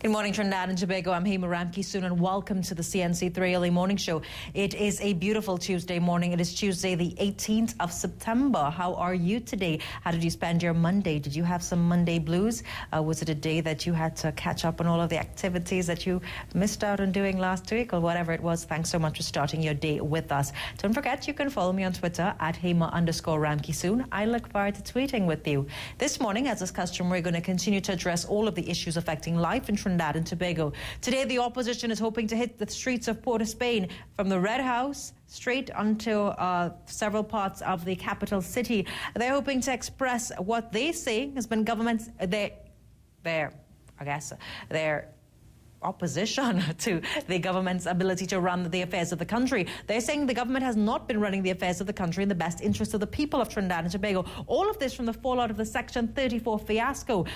Good morning, Trinidad and Tobago. I'm Hema Ramkissoon and welcome to the CNC3 Early Morning Show. It is a beautiful Tuesday morning. It is Tuesday, the 18th of September. How are you today? How did you spend your Monday? Did you have some Monday blues? Was it a day that you had to catch up on all of the activities that you missed out on doing last week or whatever it was? Thanks so much for starting your day with us. Don't forget, you can follow me on Twitter at Hema_Ramkissoon. I look forward to tweeting with you. This morning, as is customary, we're going to continue to address all of the issues affecting life in Trinidad and Tobago. Today, the opposition is hoping to hit the streets of Port of Spain from the Red House straight onto several parts of the capital city. They're hoping to express what they say has been government's their opposition to the government's ability to run the affairs of the country. They're saying the government has not been running the affairs of the country in the best interest of the people of Trinidad and Tobago. All of this from the fallout of the Section 34 fiasco.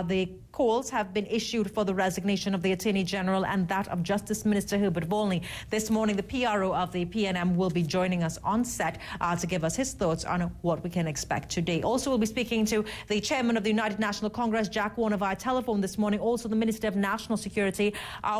The calls have been issued for the resignation of the Attorney General and that of Justice Minister Herbert Volney. This morning, the PRO of the PNM will be joining us on set to give us his thoughts on what we can expect today. Also, we'll be speaking to the Chairman of the United National Congress, Jack Warner, via telephone this morning. Also, the Minister of National Security.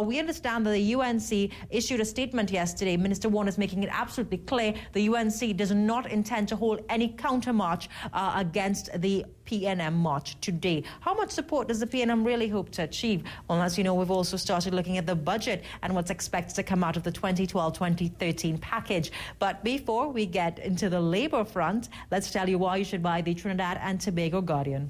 We understand that the UNC issued a statement yesterday. Minister Warner is making it absolutely clear the UNC does not intend to hold any counter-march against the PNM march today. How much support does the PNM really hope to achieve? Well, as you know, we've also started looking at the budget and what's expected to come out of the 2012-2013 package. But before we get into the Labour front, let's tell you why you should buy the Trinidad and Tobago Guardian.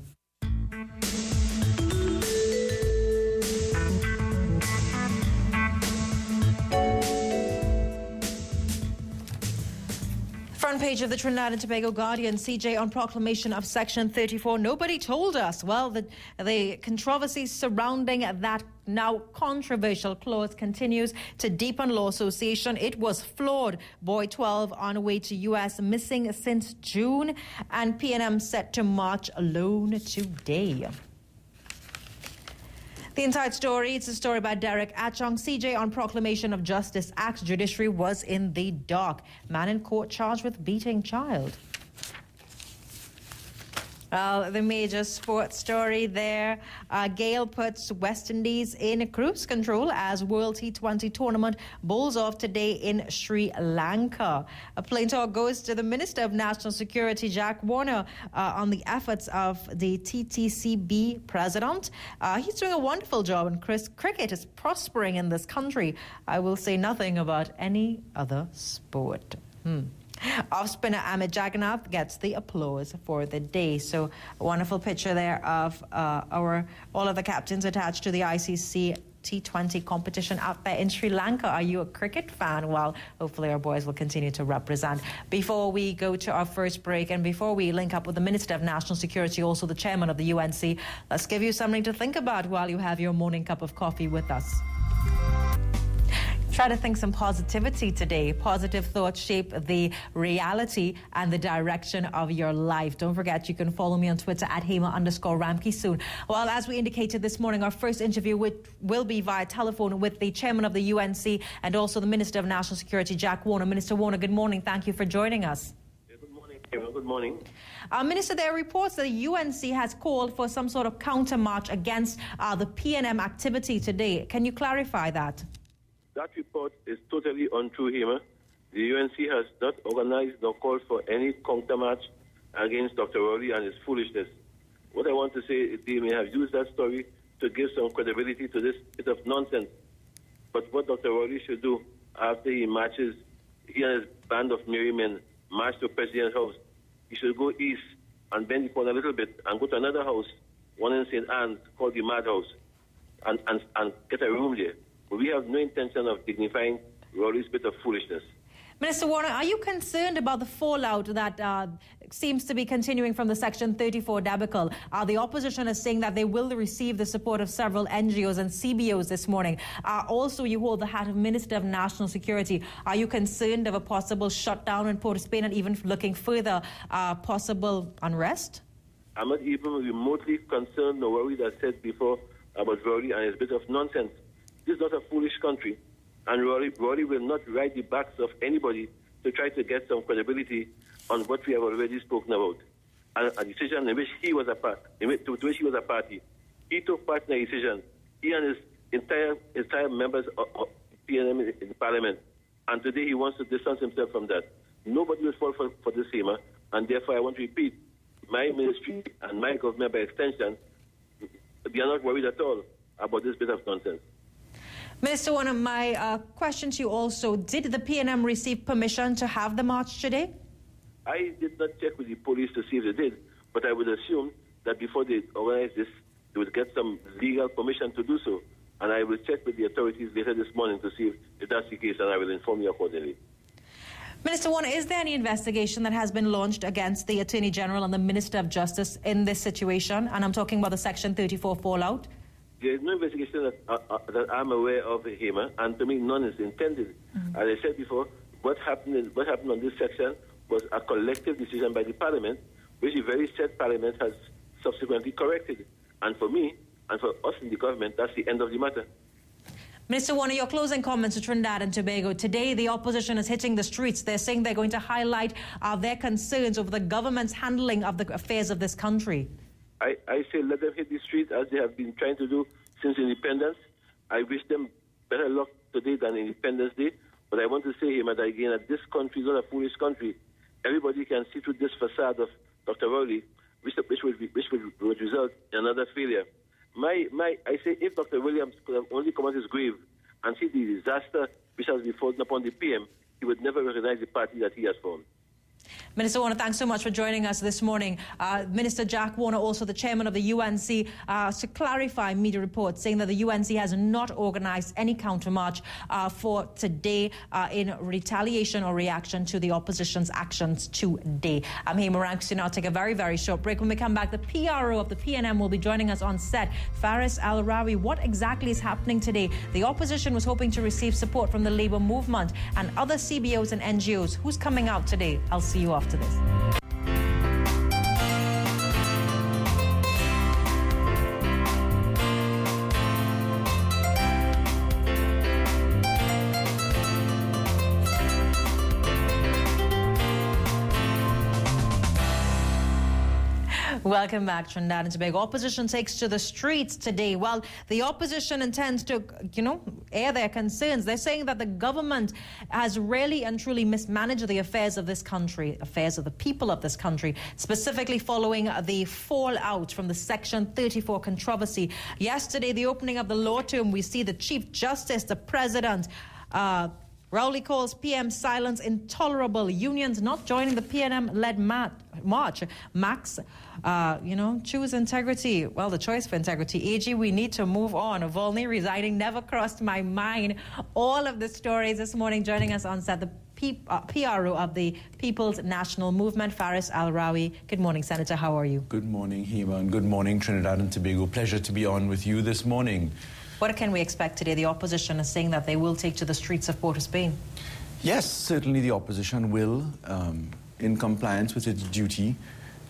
Front page of the Trinidad and Tobago Guardian, CJ on proclamation of Section 34. Nobody told us. Well, the controversy surrounding that now controversial clause continues to deepen law association. It was flawed. Boy 12 on way to U.S. missing since June, and PNM set to march alone today. The inside story, it's a story by Derek Achong. CJ on proclamation of Justice Act. Judiciary was in the dark. Man in court charged with beating child. Well, the major sports story there. Gale puts West Indies in cruise control as World T20 tournament bowls off today in Sri Lanka. A plain talk goes to the Minister of National Security, Jack Warner, on the efforts of the TTCB president. He's doing a wonderful job, and cricket is prospering in this country. I will say nothing about any other sport. Off-spinner Amit Jagannath gets the applause for the day. So a wonderful picture there of all of the captains attached to the ICC T20 competition out there in Sri Lanka. Are you a cricket fan? Well, hopefully our boys will continue to represent. Before we go to our first break and before we link up with the Minister of National Security, also the Chairman of the UNC, let's give you something to think about while you have your morning cup of coffee with us. Try to think some positivity today. Positive thoughts shape the reality and the direction of your life. Don't forget, you can follow me on Twitter at Hema_Ramkissoon. Well, as we indicated this morning, our first interview will be via telephone with the Chairman of the UNC and also the Minister of National Security, Jack Warner. Minister Warner, good morning. Thank you for joining us. Good morning, Hema. Good morning. Minister, there are reports that the UNC has called for some sort of counter-march against the PNM activity today. Can you clarify that? That report is totally untrue, Hema. The UNC has not organized nor called for any countermarch against Dr. Rowley and his foolishness. What I want to say is they may have used that story to give some credibility to this bit of nonsense. But what Dr. Rowley should do after he marches, he and his band of merry men march to President's house, he should go east and bend the corner a little bit and go to another house, one in St. Anne's called the Mad House, and get a room there. But we have no intention of dignifying Rowley's bit of foolishness. Minister Warner, are you concerned about the fallout that seems to be continuing from the Section 34 debacle? The opposition is saying that they will receive the support of several NGOs and CBOs this morning. Also, you hold the hat of Minister of National Security. Are you concerned of a possible shutdown in Port of Spain and even looking further, possible unrest? I'm not even remotely concerned or worried, as said before, about Rowley and his bit of nonsense. This is not a foolish country, and Rowley will not ride the backs of anybody to try to get some credibility on what we have already spoken about. A decision in which he was a part, to which he was a party. He took part in a decision. He and entire members of PNM in Parliament. And today he wants to distance himself from that. Nobody will fall for this HEMA, and therefore I want to repeat, my ministry and my government by extension, we are not worried at all about this bit of nonsense. Minister, one of my question to you also, did the PNM receive permission to have the march today? I did not check with the police to see if they did, but I would assume that before they organize this, they would get some legal permission to do so. And I will check with the authorities later this morning to see if that's the case, and I will inform you accordingly. Minister Warner, is there any investigation that has been launched against the Attorney General and the Minister of Justice in this situation? And I'm talking about the Section 34 fallout. There is no investigation that I'm aware of, HEMA, and to me none is intended. As I said before, what happened on this section was a collective decision by the Parliament, which the very said Parliament has subsequently corrected. And for me, and for us in the government, that's the end of the matter. Minister Warner, your closing comments to Trinidad and Tobago. Today, the opposition is hitting the streets. They're saying they're going to highlight their concerns over the government's handling of the affairs of this country. I say let them hit the streets as they have been trying to do since independence. I wish them better luck today than Independence Day. But I want to say here, again, that this country is not a foolish country. Everybody can see through this facade of Dr. Rowley, which would result in another failure. I say if Dr. Williams could have only come out his grave and see the disaster which has befallen upon the PM, he would never recognize the party that he has formed. Minister Warner, thanks so much for joining us this morning. Minister Jack Warner, also the chairman of the UNC, to clarify media reports saying that the UNC has not organized any countermarch for today in retaliation or reaction to the opposition's actions today. I'm Hema Ranks to now take a very, very short break. When we come back, the PRO of the PNM will be joining us on set. Faris Al-Rawi, what exactly is happening today? The opposition was hoping to receive support from the Labour movement and other CBOs and NGOs. Who's coming out today? I'll see you after this. Welcome back, Trinidad and Tobago. Opposition takes to the streets today. Well, the opposition intends to, air their concerns. They're saying that the government has really and truly mismanaged the affairs of this country, affairs of the people of this country, specifically following the fallout from the Section 34 controversy. Yesterday, the opening of the law term, we see the Chief Justice, the President, Rowley calls PM silence intolerable. Unions not joining the PNM-led march. Max, choose integrity. Well, the choice for integrity. AG, we need to move on. Volney resigning never crossed my mind. All of the stories this morning. Joining us on set, the PRO of the People's National Movement, Faris Al-Rawi. Good morning, Senator. How are you? Good morning, Hema, and good morning, Trinidad and Tobago. Pleasure to be on with you this morning. What can we expect today? The opposition is saying that they will take to the streets of Port of Spain. Yes, certainly the opposition will, in compliance with its duty,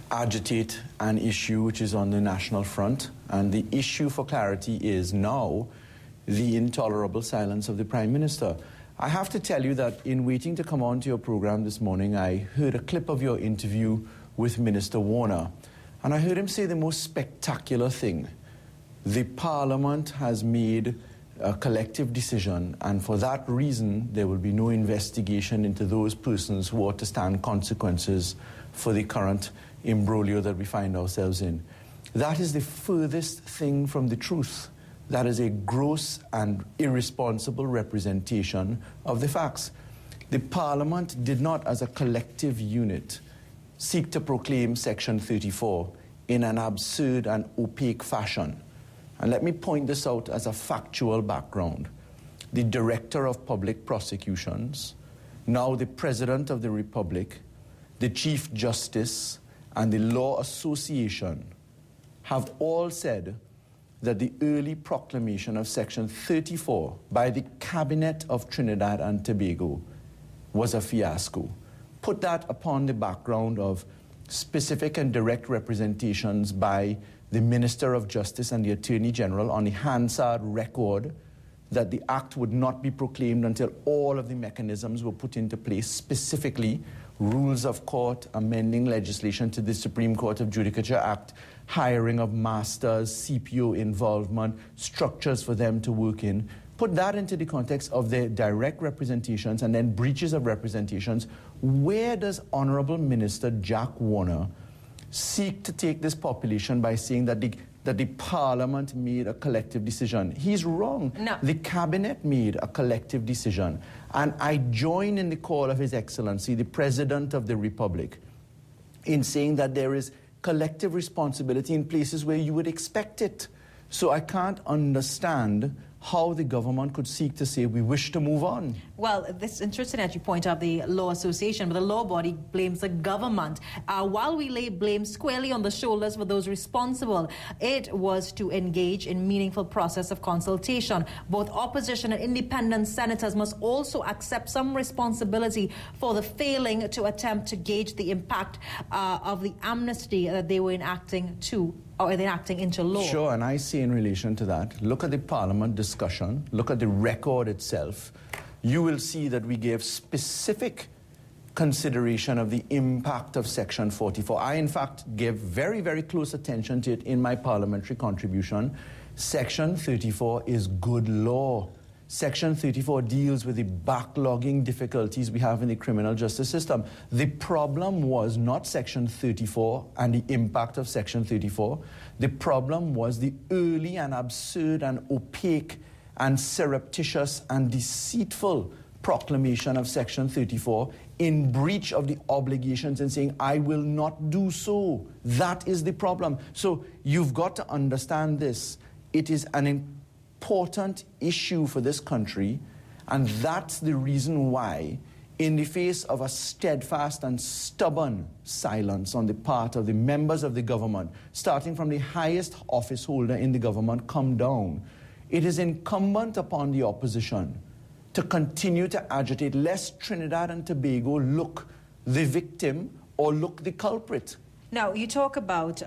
agitate an issue which is on the national front. And the issue, for clarity, is now the intolerable silence of the Prime Minister. I have to tell you that in waiting to come on to your program this morning, I heard a clip of your interview with Minister Warner. And I heard him say the most spectacular thing. The Parliament has made a collective decision, and for that reason, there will be no investigation into those persons who ought to stand consequences for the current imbroglio that we find ourselves in. That is the furthest thing from the truth. That is a gross and irresponsible representation of the facts. The Parliament did not, as a collective unit, seek to proclaim Section 34 in an absurd and opaque fashion. And let me point this out as a factual background. The Director of Public Prosecutions, now the President of the Republic, the Chief Justice, and the Law Association have all said that the early proclamation of Section 34 by the Cabinet of Trinidad and Tobago was a fiasco. Put that upon the background of specific and direct representations by the Minister of Justice and the Attorney General on the Hansard record that the act would not be proclaimed until all of the mechanisms were put into place, specifically rules of court, amending legislation to the Supreme Court of Judicature Act, hiring of masters, CPO involvement, structures for them to work in. Put that into the context of their direct representations and then breaches of representations. Where does Honorable Minister Jack Warner seek to take this population by saying that the Parliament made a collective decision? He's wrong. No. The Cabinet made a collective decision. And I join in the call of His Excellency, the President of the Republic, in saying that there is collective responsibility in places where you would expect it. So I can't understand how the government could seek to say we wish to move on. Well, this is interesting that you point out the Law Association, but the law body blames the government. While we lay blame squarely on the shoulders for those responsible, it was to engage in meaningful process of consultation. Both opposition and independent senators must also accept some responsibility for the failing to attempt to gauge the impact of the amnesty that they were enacting into law. Sure, and I say in relation to that, look at the Parliament discussion, look at the record itself. You will see that we gave specific consideration of the impact of Section 44. I, in fact, gave very, very close attention to it in my parliamentary contribution. Section 34 is good law. Section 34 deals with the backlogging difficulties we have in the criminal justice system. The problem was not Section 34 and the impact of Section 34. The problem was the early and absurd and opaque and surreptitious and deceitful proclamation of Section 34 in breach of the obligations and saying, I will not do so. That is the problem. So you've got to understand this. It is an important issue for this country, and that's the reason why, in the face of a steadfast and stubborn silence on the part of the members of the government, starting from the highest office holder in the government, come down, it is incumbent upon the opposition to continue to agitate, lest Trinidad and Tobago look the victim or look the culprit. Now, you talk about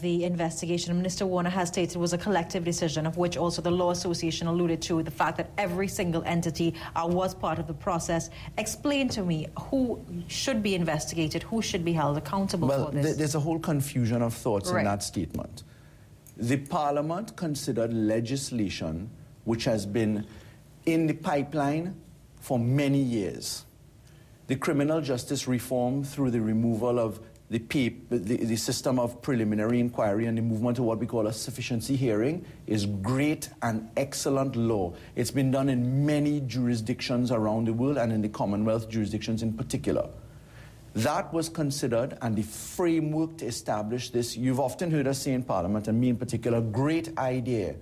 the investigation. Minister Warner has stated it was a collective decision, of which also the Law Association alluded to, the fact that every single entity was part of the process. Explain to me who should be investigated, who should be held accountable for this. There's a whole confusion of thoughts in that statement. The Parliament considered legislation which has been in the pipeline for many years. The criminal justice reform through the removal of the system of preliminary inquiry and the movement to what we call a sufficiency hearing is great and excellent law. It's been done in many jurisdictions around the world and in the Commonwealth jurisdictions in particular. That was considered, and the framework to establish this, you've often heard us say in Parliament, and me in particular, great idea,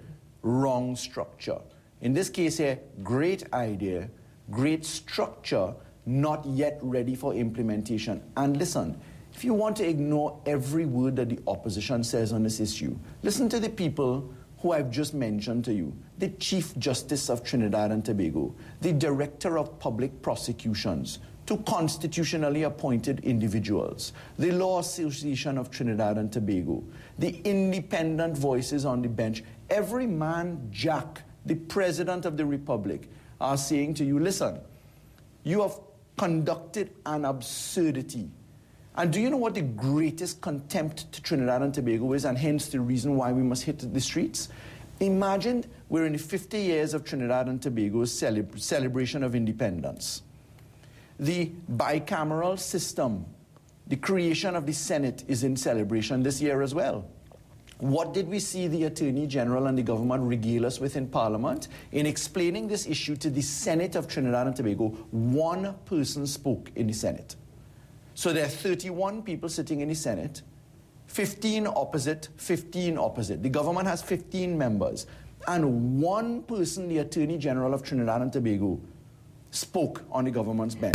wrong structure. In this case here, great idea, great structure, not yet ready for implementation. And listen, if you want to ignore every word that the opposition says on this issue, listen to the people who I've just mentioned to you. The Chief Justice of Trinidad and Tobago, the Director of Public Prosecutions, two constitutionally appointed individuals, the Law Association of Trinidad and Tobago, the independent voices on the bench. Every man, Jack, the President of the Republic, are saying to you, listen, you have conducted an absurdity. And do you know what the greatest contempt to Trinidad and Tobago is, and hence the reason why we must hit the streets? Imagine we're in the 50 years of Trinidad and Tobago's celebration of independence. The bicameral system, the creation of the Senate is in celebration this year as well. What did we see the Attorney General and the government regale us with in Parliament? In explaining this issue to the Senate of Trinidad and Tobago, one person spoke in the Senate. So there are 31 people sitting in the Senate, 15 opposite, 15 opposite. The government has 15 members. And one person, the Attorney General of Trinidad and Tobago, spoke on the government's bench.